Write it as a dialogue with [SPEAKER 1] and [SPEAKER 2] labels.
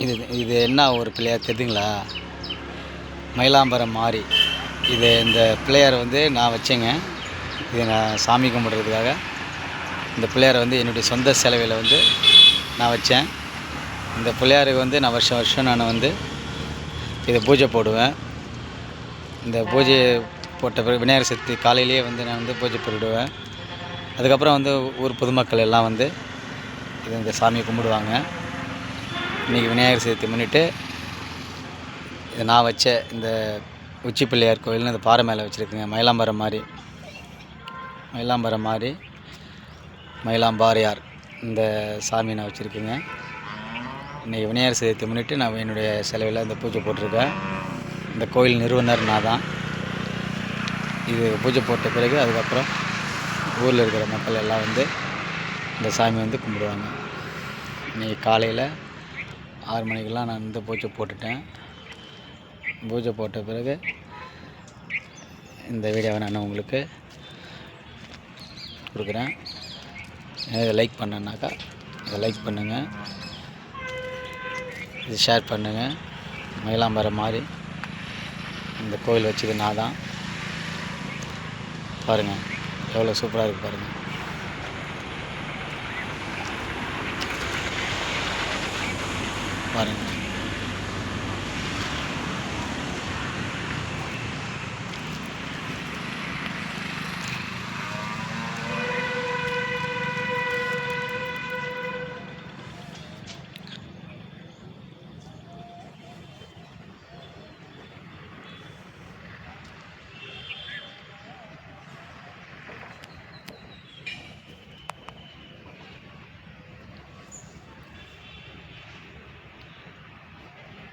[SPEAKER 1] இது இது என்ன ஒரு பிள்ளையார் தெரியுங்களா? மயிலாம்பரம் மாறி. இந்த பிள்ளையார் வந்து நான் வச்சேங்க. இது நான் சாமி கும்பிட்றதுக்காக இந்த பிள்ளையாரை வந்து என்னுடைய சொந்த செலவில் வந்து நான் வச்சேன். இந்த பிள்ளையாருக்கு வந்து நான் வருஷம் வருஷம் நான் வந்து இதை பூஜை போடுவேன். இந்த பூஜை போட்ட பிறகு விநாயகர் சதுர்த்தி காலையிலேயே வந்து நான் வந்து பூஜை போட்டுவிடுவேன். அதுக்கப்புறம் வந்து ஊர் பொதுமக்கள் எல்லாம் வந்து இந்த சாமியை கும்பிடுவாங்க. இன்றைக்கி விநாயகர் சதுர்த்தி முன்னிட்டு இதை நான் வச்ச இந்த உச்சி பிள்ளையார் கோயில்னு இந்த பாறை மேலே வச்சுருக்குங்க. மயிலாம்பரம் மாறி மயிலாம்பாறையார் இந்த சாமி நான் வச்சுருக்கேங்க. இன்றைக்கி விநாயகர் சதுர்த்தி முன்னிட்டு நான் என்னுடைய செலவில் இந்த பூஜை போட்டிருக்கேன். இந்த கோயில் நிறுவனர் நான் தான். இது பூஜை போட்ட பிறகு அதுக்கப்புறம் ஊரில் இருக்கிற மக்கள் எல்லாம் வந்து இந்த சாமி வந்து கும்பிடுவாங்க. இன்றைக்கி காலையில் 6 மணிக்கெல்லாம் நான் இந்த பூஜை போட்டுட்டேன். பூஜை போட்ட பிறகு இந்த வீடியோவை நான் உங்களுக்கு கொடுக்குறேன். இதை லைக் பண்ணேன்னாக்கா இதை லைக் பண்ணுங்கள், இது ஷேர் பண்ணுங்கள். மயிலாம்பரம் மாதிரி இந்த கோயில் வச்சது நான் தான். பாருங்கள் எவ்வளோ சூப்பராக இருக்குது பாருங்கள். பாருங்கள்.